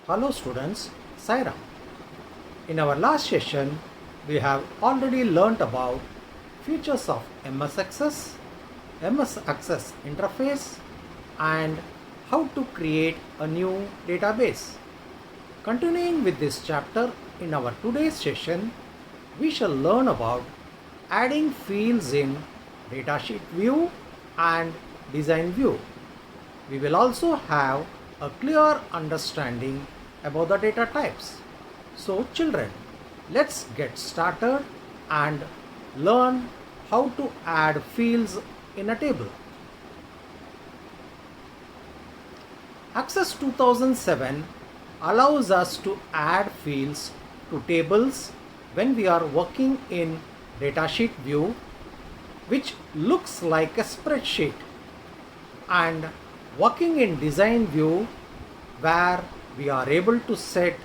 Hello students, Sairam. In our last session, we have already learnt about features of MS Access, MS Access interface and how to create a new database. Continuing with this chapter, in our today's session, we shall learn about adding fields in datasheet view and design view. We will also have a clear understanding about the data types. So children, let's get started and learn how to add fields in a table. Access 2007 allows us to add fields to tables when we are working in datasheet view, which looks like a spreadsheet, and working in design view where we are able to set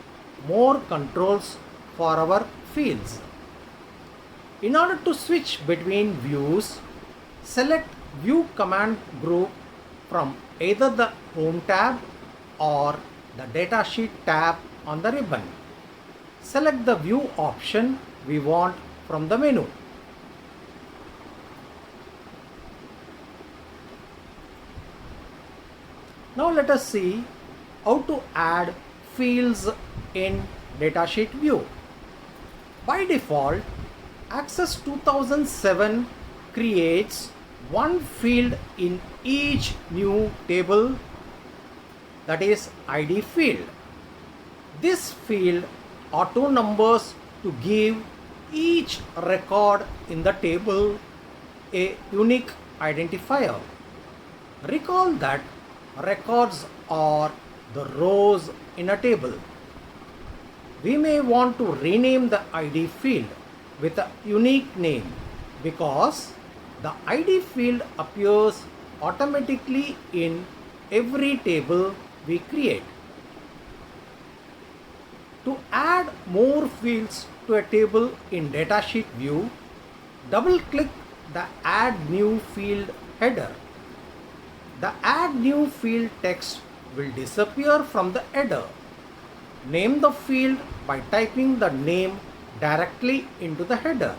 more controls for our fields. In order to switch between views, select View command group from either the Home tab or the Datasheet tab on the ribbon. Select the view option we want from the menu. Now let us see how to add fields in datasheet view. By default, Access 2007 creates one field in each new table, that is ID field. This field auto numbers to give each record in the table a unique identifier. Recall that records are the rows in a table. We may want to rename the ID field with a unique name because the ID field appears automatically in every table we create. To add more fields to a table in datasheet view, double-click the Add New Field header. The Add New Field text will disappear from the header. Name the field by typing the name directly into the header.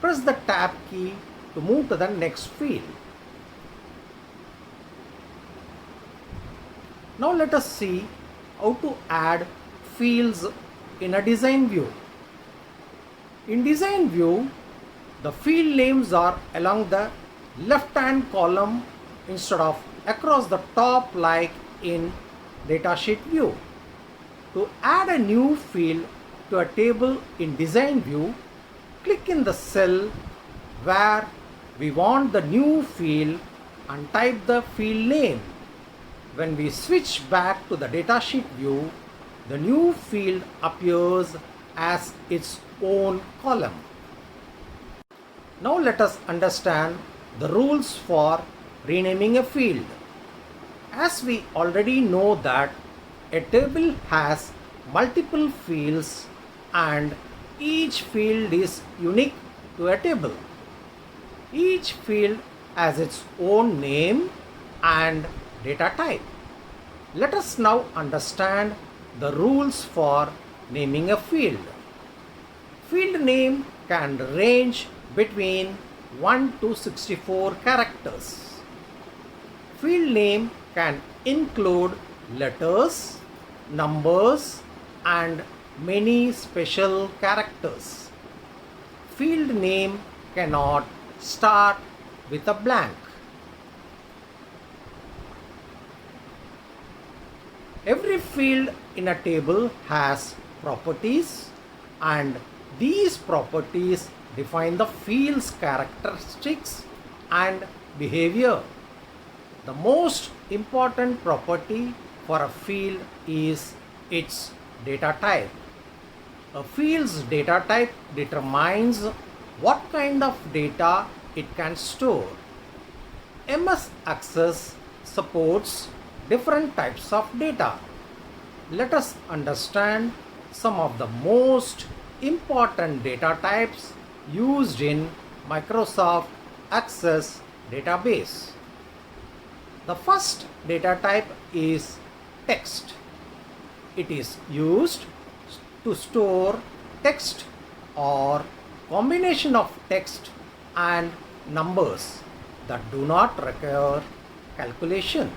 Press the Tab key to move to the next field. Now let us see how to add fields in a design view. In design view, the field names are along the left-hand column instead of across the top like in datasheet view. To add a new field to a table in design view, click in the cell where we want the new field and type the field name. When we switch back to the datasheet view, the new field appears as its own column. Now let us understand the rules for renaming a field. As we already know that a table has multiple fields and each field is unique to a table. Each field has its own name and data type. Let us now understand the rules for naming a field. Field name can range between 1 to 64 characters. Field name can include letters, numbers, and many special characters. Field name cannot start with a blank. Every field in a table has properties, and these properties define the field's characteristics and behavior. The most important property for a field is its data type. A field's data type determines what kind of data it can store. MS Access supports different types of data. Let us understand some of the most important data types used in Microsoft Access database. The first data type is text. It is used to store text or combination of text and numbers that do not require calculation.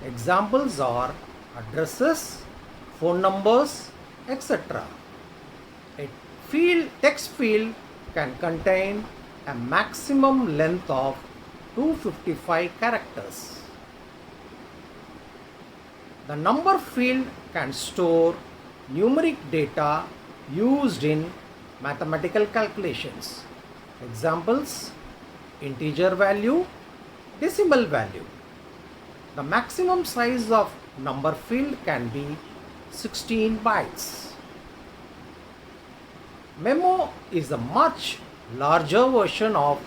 Examples are addresses, phone numbers, etc. A text field can contain a maximum length of 255 characters. The number field can store numeric data used in mathematical calculations. Examples: integer value, decimal value. The maximum size of number field can be 16 bytes. Memo is a much larger version of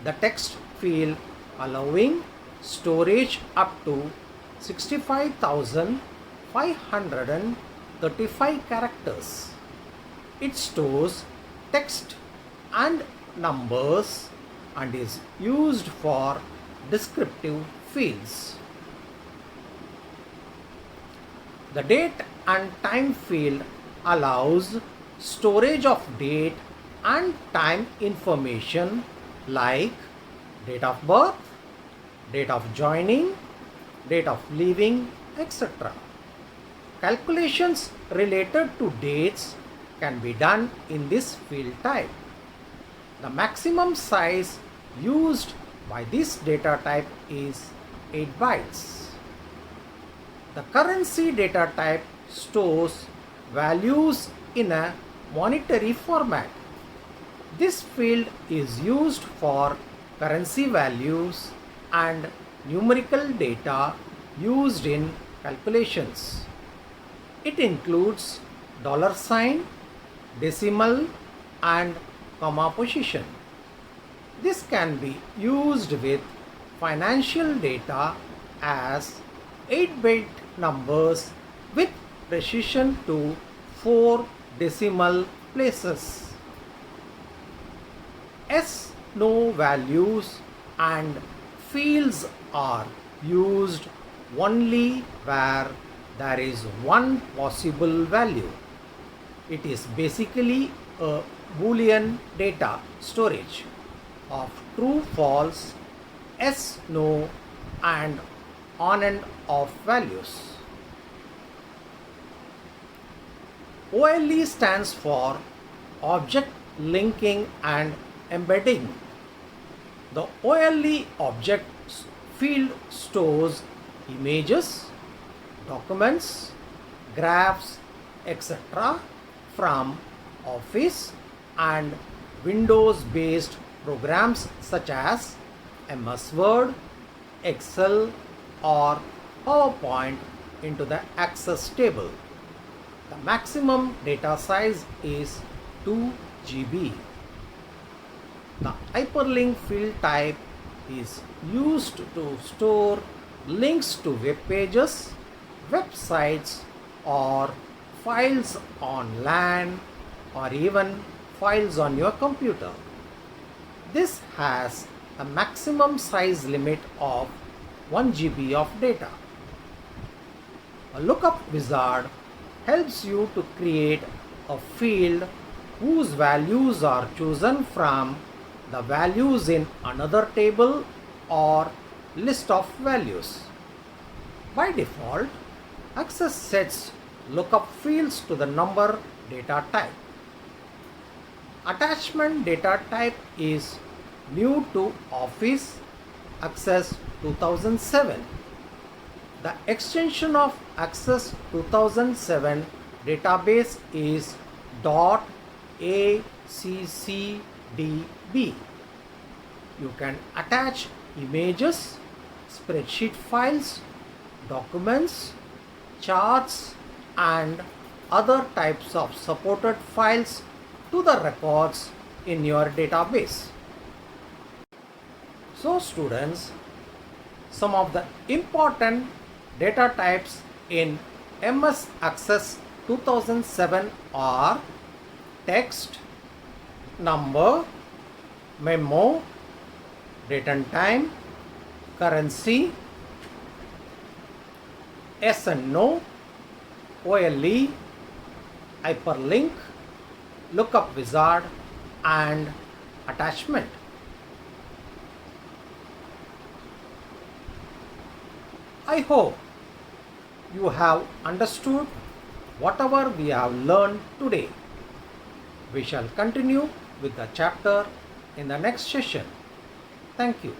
the text field, allowing storage up to 65,535 characters. It stores text and numbers and is used for descriptive fields. The date and time field allows storage of date and time information like date of birth, date of joining, date of leaving, etc. Calculations related to dates can be done in this field type. The maximum size used by this data type is 8 bytes. The currency data type stores values in a monetary format. This field is used for currency values and numerical data used in calculations. It includes $sign, decimal, and comma position. This can be used with financial data as 8-bit numbers with precision to 4 decimal places. No values and fields are used only where there is one possible value. It is basically a Boolean data storage of true, false, yes, no, and on and off values. OLE stands for Object Linking and Embedding. The OLE object field stores images, documents, graphs, etc. from Office and Windows-based programs such as MS Word, Excel, or PowerPoint into the Access table. The maximum data size is 2 GB. The hyperlink field type is used to store links to web pages, websites, or files on LAN, or even files on your computer. This has a maximum size limit of 1 GB of data. A lookup wizard helps you to create a field whose values are chosen from the values in another table or list of values. By default, Access sets lookup fields to the number data type. Attachment data type is new to Office Access 2007. The extension of Access 2007 database is .accdb. You can attach images, spreadsheet files, documents, charts, and other types of supported files to the records in your database. So students, some of the important data types in MS Access 2007 are text, number, memo, date and time, currency, yes and no, OLE, hyperlink, lookup wizard, and attachment. I hope you have understood whatever we have learned today. We shall continue with the chapter in the next session. Thank you.